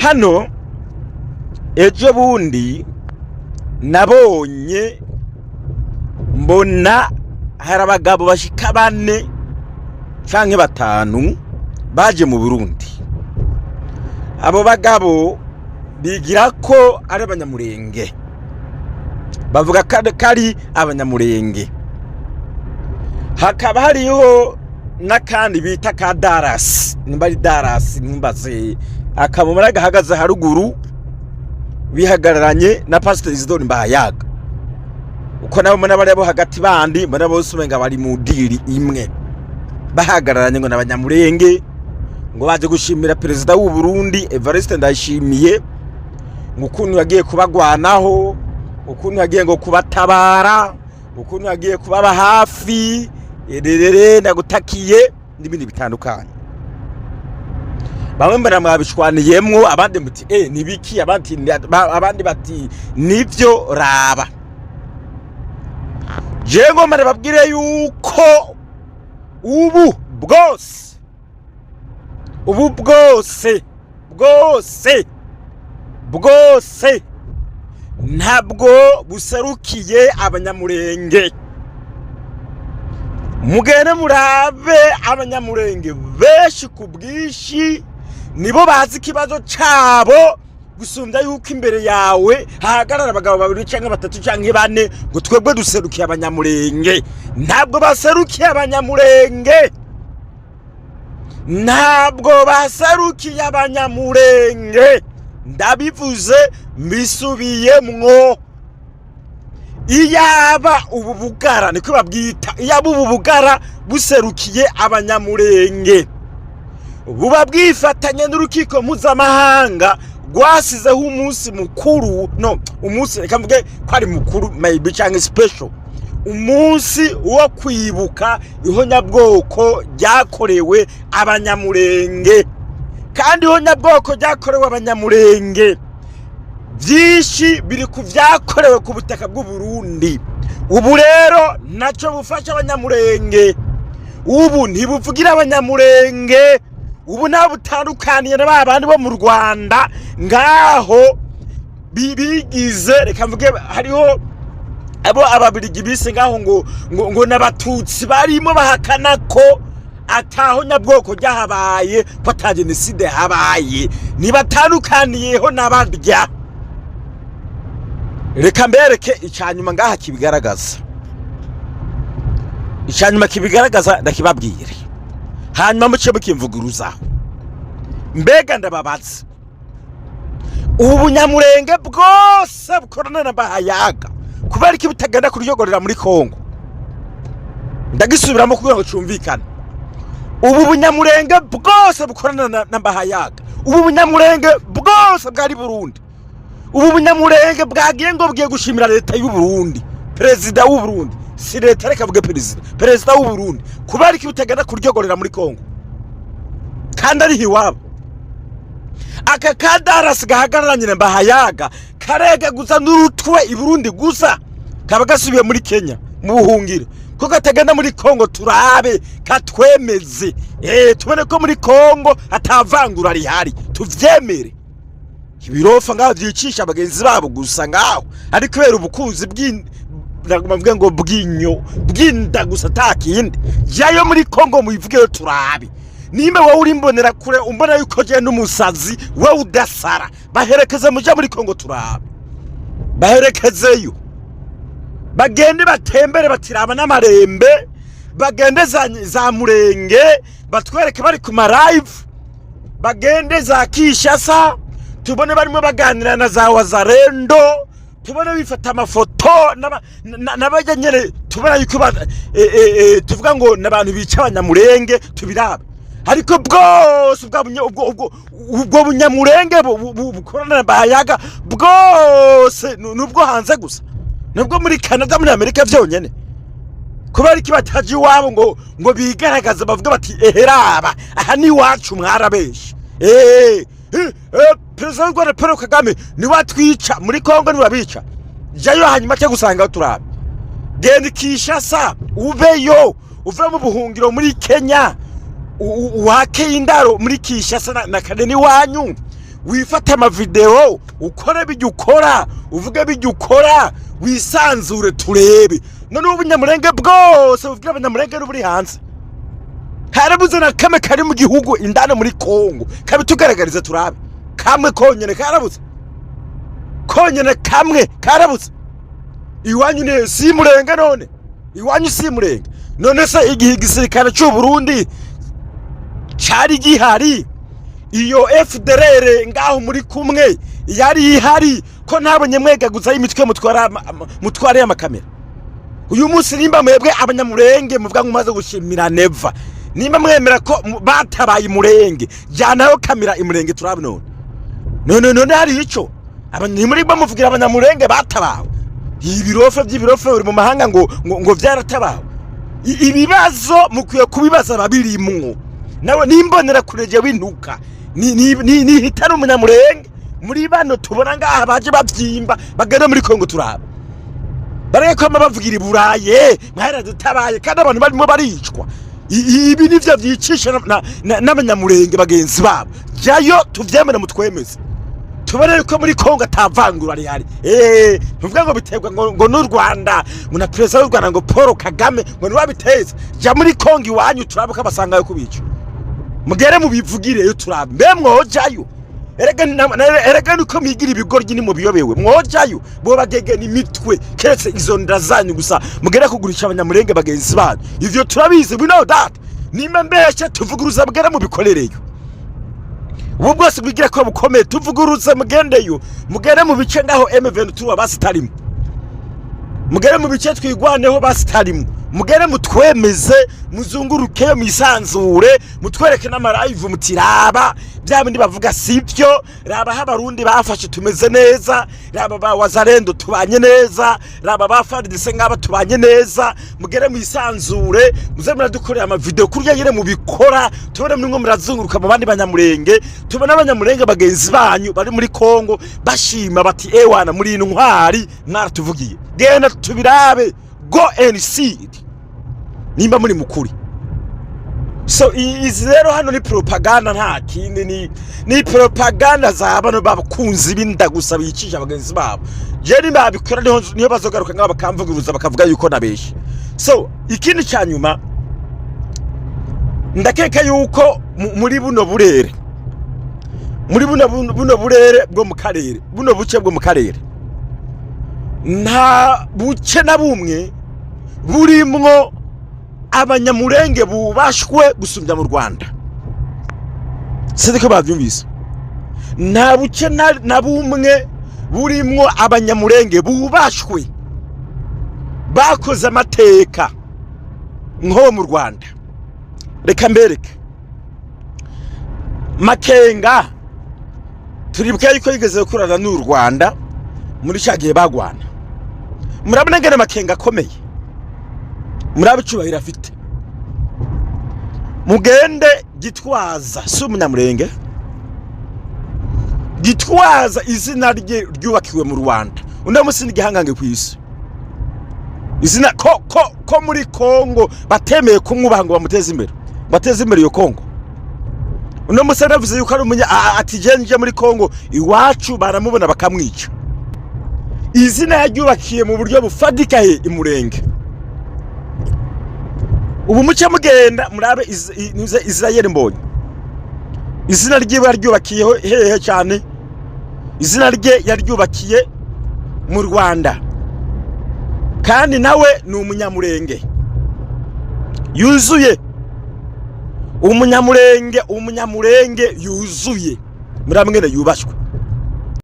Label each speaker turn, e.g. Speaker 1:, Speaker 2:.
Speaker 1: hano ejo bundi nabonye mbona hari abagabo bashika 4 canke 5 baje mu Burundi. Abo bagabo bigira ko ari abanyamurenge, bavuga kari abanyamurenge. Hakaba hariho nakandi bita ka Daras, nimba ari Daras nimbaze akamumara gahagaze haruguru bihagararanye na Pastor Isidore Mbayaga. Uko nabo mwana bari abo hagati bandi mwana bose umenga bari mu diri imwe bahagararanye ngo nabanyamurenge ngo baje gushimira perezida w'u Burundi Evariste Ndayishimiye ngo ukuntu yagiye kubagwanaho, ukuntu yagiye ngo kubatabara, ukuntu yagiye kubaba hafi ererere ndagutakiye n'ibindi bitandukanye. Bamwe mbere mwabishwaniyemwo, abandi muti nibiki, abandi bati nivyo raba. Jengo mare babwire yuko ubu bwose ntabwo buserukiye abanyamurenge. Mugene murabe abanyamurenge benshi kubwishi nibo bazi ikibazo cabo gusumvya yuko imbere yawe hahagarara abagabo 2 canke 3 canke 4 ngo twebwe duserukiye abanyamurenge. Ntabwo baserukiye abanyamurenge, ntabwo baserukiye abanyamurenge, ndabivuze mbisubiyemwo. Iyaba ubu bugara niko babwita, iyaba ubu bugara buserukiye abanyamurenge buba bwifatanye n'urukiko mpuzamahanga rwasizeho umunsi mukuru, umunsi reka mvuge ko ari mukuru maybe cyangwa special, umunsi wo kwibuka ihonyabwoko ryakorewe abanyamurenge. Kandi ihonyabwoko ryakorewe abanyamurenge byinshi biri ku vyakorewe ku butaka bw'u Burundi. Ubu rero naco bufasha abanyamurenge, ubu ntibuvugira abanyamurenge, ubu nabo butandukaniye na babandi bo mu Rwanda ngaho bigize reka mvuge hariho abo ababirigi bise ngaho ngo n'abatutsi barimo bahakana ko ataho nyabwoko ryahabaye, ko ata genocide habaye, nibatandukaniyeho n'abarya. Reka mbereke icanyuma ngaha kibigaragaza, icanyuma kibigaragaza ndakibabwire, hanyuma muce bukimvuguruzaho. Mbega ndababaza, ubu bunyamurenge bwose bukorana na Mbayaga kubera iki butagenda kuryogorera muri Kongo? Ndagisubiramo kugira ngo cumvikane. Ubu bunyamurenge bwose bukorana na Mbayaga, ubu bunyamurenge bwose bwari Burundi, ubu bunyamurenge bwagiye ngo bugiye gushimira leta y'u Burundi, perezida w'u Burundi, si leta reka vuge perezida w'u Burundi, kubera iki butagenda kuryogorera muri Kongo kandi ari hiwabo. Aka kadarasi gahagararanye na Mbayaga karega gusa n'urutwe i Burundi gusa, kaba gasubiye muri Kenya mu buhungiro, ko gatagenda muri Kongo turabe katwemeze, tubone ko muri Kongo atavangura rihari, tuvyemere. Ibirofa ngaho vyicisha abagenzi babo gusa ngaho, ari kubera ubukunzi bw'indagumavuga ngo bw'inda gusa takindi. Jayo muri Kongo muyivugeyo turabe. Nimba wowe uri mbonera kure umbona yuko je n'umusazi wowe udasara, baherekeze muja muri Kongo turabe, baherekezeyo bagende batembere batiraba n'amarembe, bagende za murenge batwereke bari ku live, bagende za Kishasa tubone barimo baganira na za Wazarendo, tubone bifata amafoto n'abajya nyene, tubona yuko tuvuga ngo nabantu bica abanyamurenge tubirabe. Ariko bwose ubwo bunyamurenge bukorana na Mbayaga bwose nubwo hanze gusa, nubwo muri Canada muri Amerika vyonyene, kubera iki bataji wabo ngo bigaragaza bavuga bati eheraba aha ni wacu mwarabeshi. Perezida w'u Rwanda Paul Kagame ni watwica muri Kongo, ni wabica. Jayo hanyuma cyo gusanga turabe, genda Kishasa uveyo, uve mu buhungiro muri Kenya, wake indaro muri Kishasa na kadeni wanyu, wifata amavideo ukora bijya ukora uvuga bijya ukora wisanzure turebe none ubunyamurenge bwose uvuga abanyamurenge n'uburi hanze karabuze na kame kari mu gihugu indana muri Kongo kabitugaragariza turabe kamwe konyene karabuze konyene kamwe karabuze iwanyu ne si murenge none iwanyu si murenge none se igihe igisirikare cy'u Burundi cyari gihari iyo FDLR ngaho muri kumwe yari ihari ko ntabonye mwegaguza imitwe mutware y'amakamera uyu munsi nimba mwebwe abanyamurenge muvuga ngo maze gushimira neva nimba mwemera ko batabaye murenge jyanaho kamera imurenge turabe none hari ico muri bamuvugira abanyamurenge batabawe ibirofe by'ibirofe buri mu mahanga ngo byaratabawe ibibazo mukwiye kubibaza babirimwo nawe nimbonera kureje wintuka ni hitano umunyamurenge muri bano tubona ngaha baje bavyimba bagana muri Kongo turaba bareko bavugira iburaye mwahera dutabaye kandi abantu barimo baricwa ibi nivyo vyicisha n'abanyamurenge bagenzi babo jayo tuvyemera mutwemeze tubone ko muri Kongo atavangura rihari tuvuga ngo biterwa ngo n'u Rwanda muna president w'u Rwanda ngo Paul Kagame ngo niwabiteza ja muri Kongo iwanyu turabuka basangayo kubica mugere mu bivugire yo turabe mbe mwojayo erega nuko migira ibigoryi ni mu biyobewe mwojayo bo bagegena imitwe keretse izo ndazanyu gusa mugere kugurisha abanyamurenge bagenzi banyu ivyo turabizi we know that nimba mbeshe tuvuguruza mugere mu bikorereyo ubu bwose bwigira ko bukomeye tuvuguruza mugendeyo mugere mu bice ngaho M23 basitarimo mugere mu bice twigwaneho basitarimo mugere mutwemeze muzunguruke misanzure mutwereke n'amalive mutiraba bya bindi bavuga sivyo raba habarundi bafashe tumeze neza raba ba wazarendo tubanye neza raba ba FARDC ngaba tubanye neza mugere misanzure muze muradukorera ama video kurya yire mu bikora tubone mwe murazunguruka mu bandi banyamurenge tubona abanyamurenge bagenzi banyu bari muri Kongo bashima bati ewana muri intwari mwaratuvugiye genda tubirabe go and see it nimba muri mukuri so izero hano ni propaganda nta kindi ni propaganda za bano bakunzi binda gusa bicisha abagenzi babo je nimba abikora niyo bazogaruka ngaba bakamvuguruza bakavuga yuko nabeshe so ikindi cyanyuma ndakeka yuko muri buno burere muri buno burere bwo mu karere buno buce bwo mu karere nta buce na bumwe burimwo abanyamurenge bubashwe gusumbya mu Rwanda siko bavyumvise nta buce na bumwe burimwo abanyamurenge bubashwe bakoze amateka nko mu Rwanda reka mbereke Makenga turibukeye yuko yigeze gukorana n'u Rwanda muri cyagiye bagwana murabona ngene Makenga akomeye murabicubahira afite mugende Gitwaza si umunyamurenge Gitwaza izina rye ryubakiwe mu Rwanda undi musi n'igihangange ku isi izina ko muri Kongo batemeye kumwubaha ngo bateze imbere yo Kongo undi musi navuze yuko ari umunya atijenje muri Kongo iwacu baramubona bakamwica izina yaryubakiye mu buryo bufadikaye imurenge ubu muce mugenda murabe Israel Mbonyi izina rye baryubakiyeho hehe cyane izina rye yaryubakiye mu Rwanda kandi nawe ni umunyamurenge yuzuye umunyamurenge yuzuye muramwene yubashwe